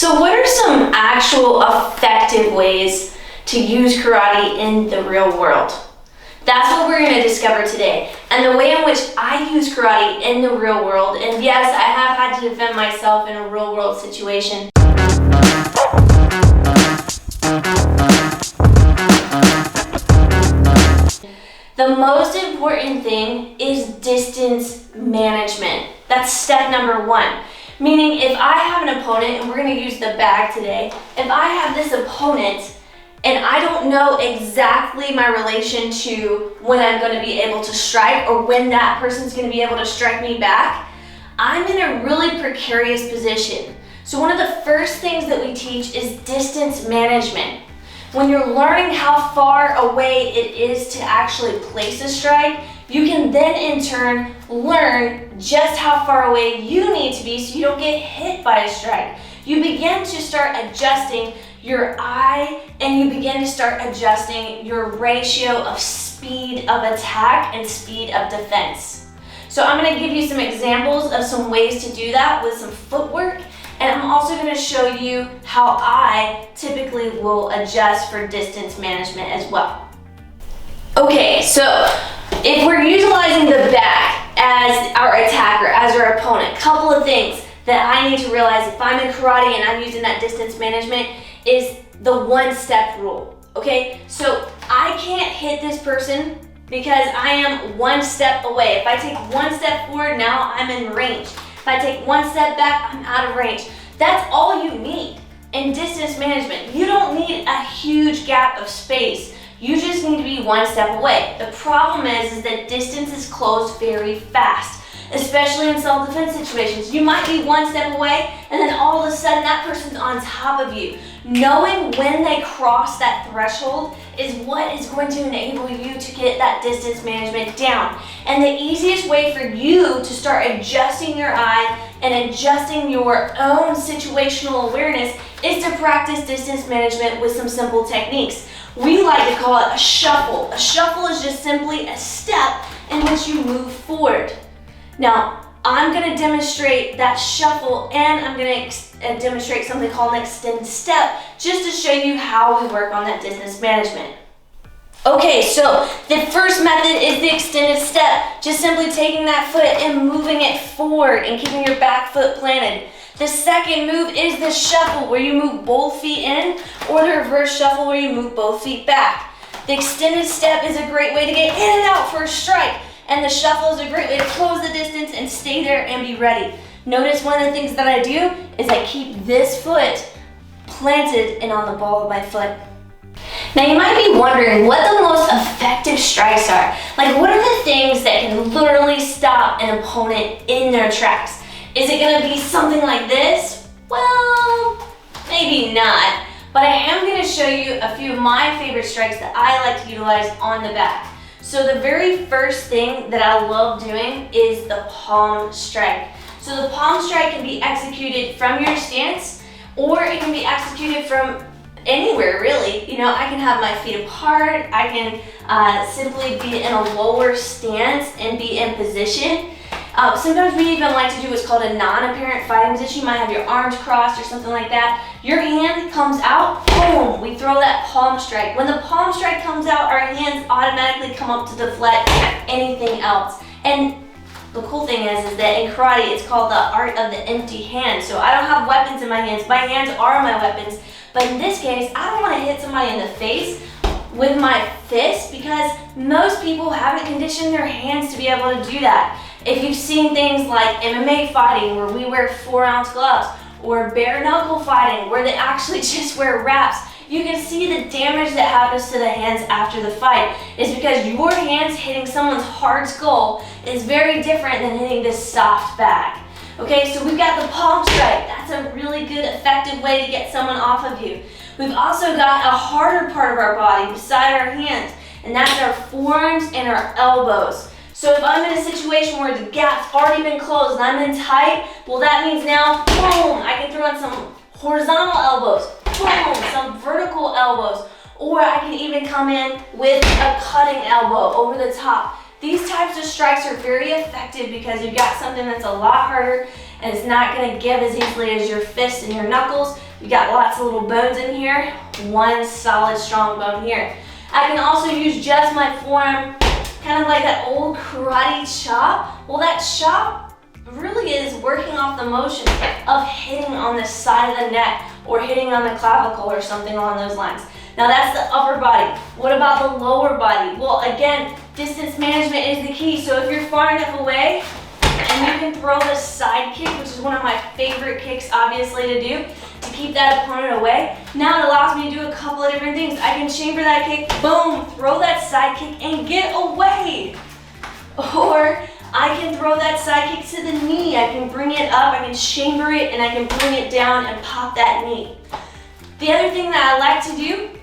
So what are some actual effective ways to use karate in the real world? That's what we're going to discover today. And the way in which I use karate in the real world, and yes, I have had to defend myself in a real world situation. The most important thing is distance management. That's step number one. Meaning if I have an opponent, and we're going to use the bag today, if I have this opponent and I don't know exactly my relation to when I'm going to be able to strike or when that person's going to be able to strike me back, I'm in a really precarious position. So one of the first things that we teach is distance management. When you're learning how far away it is to actually place a strike, you can then in turn learn just how far away you need to be so you don't get hit by a strike. You begin to start adjusting your eye and you begin to start adjusting your ratio of speed of attack and speed of defense. So I'm going to give you some examples of some ways to do that with some footwork. And I'm also going to show you how I typically will adjust for distance management as well. Okay, so if we're utilizing the back as our attacker, as our opponent, couple of things that I need to realize if I'm in karate and I'm using that distance management is the one-step rule, okay? So I can't hit this person because I am one step away. If I take one step forward, now I'm in range. If I take one step back, I'm out of range. That's all you need in distance management. You don't need a huge gap of space. You just need to be one step away. The problem is that distance is closed very fast, especially in self-defense situations. You might be one step away and then all of a sudden that person's on top of you. Knowing when they cross that threshold is what is going to enable you to get that distance management down. And the easiest way for you to start adjusting your eye and adjusting your own situational awareness is to practice distance management with some simple techniques. We like to call it a shuffle. A shuffle is just simply a step in which you move forward. Now, I'm going to demonstrate that shuffle and I'm going to demonstrate something called an extended step just to show you how we work on that distance management. Okay, so the first method is the extended step, just simply taking that foot and moving it forward and keeping your back foot planted. The second move is the shuffle where you move both feet in, or the reverse shuffle where you move both feet back. The extended step is a great way to get in and out for a strike. And the shuffle is a great way to close the distance and stay there and be ready. Notice one of the things that I do is I keep this foot planted and on the ball of my foot. Now you might be wondering what the most effective strikes are. Like what are the things that can literally stop an opponent in their tracks? Is it gonna be something like this? Well, maybe not. But I am gonna show you a few of my favorite strikes that I like to utilize on the back. So the very first thing that I love doing is the palm strike. So the palm strike can be executed from your stance or it can be executed from anywhere really. You know, I can have my feet apart, I can simply be in a lower stance and be in position. Sometimes we even like to do what's called a non-apparent fighting position. You might have your arms crossed or something like that. Your hand comes out, boom, we throw that palm strike. When the palm strike comes out, our hands automatically come up to deflect anything else. And the cool thing is that in karate, it's called the art of the empty hand. So I don't have weapons in my hands. My hands are my weapons. But in this case, I don't want to hit somebody in the face with my fist because most people haven't conditioned their hands to be able to do that. If you've seen things like MMA fighting where we wear 4-ounce gloves or bare knuckle fighting where they actually just wear wraps, you can see the damage that happens to the hands after the fight. It's because your hands hitting someone's hard skull is very different than hitting this soft bag. Okay, so we've got the palm strike. That's a really good, effective way to get someone off of you. We've also got a harder part of our body beside our hands, and that's our forearms and our elbows. So if I'm in a situation where the gap's already been closed and I'm in tight, well that means now, boom, I can throw in some horizontal elbows, boom, some vertical elbows, or I can even come in with a cutting elbow over the top. These types of strikes are very effective because you've got something that's a lot harder and it's not gonna give as easily as your fists and your knuckles. You got lots of little bones in here, one solid strong bone here. I can also use just my forearm, kind of like that old karate chop. Well, that chop really is working off the motion of hitting on the side of the neck or hitting on the clavicle or something along those lines. Now that's the upper body. What about the lower body? Well, again, distance management is the key. So if you're far enough away and you can throw the side kick, which is one of my favorite kicks obviously to do, to keep that opponent away, now it allows me to do a couple of different things. I can chamber that kick, boom, throw that side kick and get away. Or I can throw that side kick to the knee. I can bring it up, I can chamber it, and I can bring it down and pop that knee. The other thing that I like to do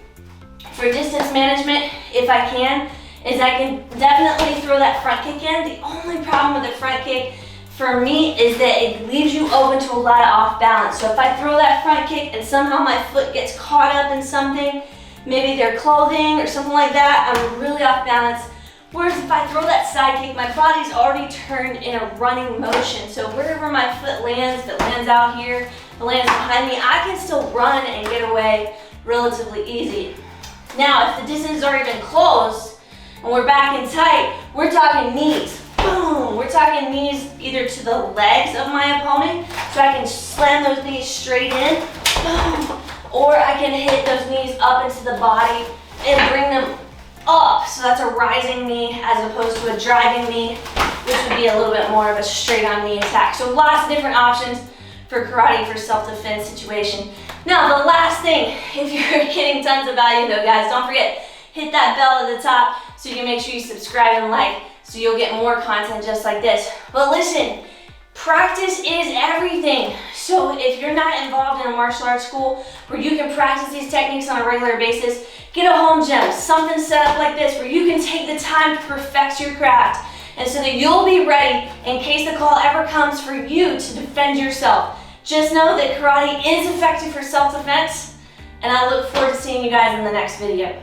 for distance management, if I can, is I can definitely throw that front kick in. The only problem with the front kick for me is that it leaves you open to a lot of off balance. So if I throw that front kick and somehow my foot gets caught up in something, maybe their clothing or something like that, I'm really off balance. Whereas if I throw that side kick, my body's already turned in a running motion. So wherever my foot lands, if it lands out here, if it lands behind me, I can still run and get away relatively easy. Now, if the distance has already been closed and we're back in tight, we're talking knees. Boom! We're talking knees either to the legs of my opponent, so I can slam those knees straight in, boom, or I can hit those knees up into the body and bring them up. So that's a rising knee as opposed to a driving knee, which would be a little bit more of a straight on knee attack. So lots of different options for karate for self-defense situation. Now the last thing, if you're getting tons of value though guys, don't forget, hit that bell at the top so you can make sure you subscribe and like so you'll get more content just like this. But listen, practice is everything. So if you're not involved in a martial arts school where you can practice these techniques on a regular basis, get a home gym, something set up like this where you can take the time to perfect your craft and so that you'll be ready in case the call ever comes for you to defend yourself. Just know that karate is effective for self-defense, and I look forward to seeing you guys in the next video.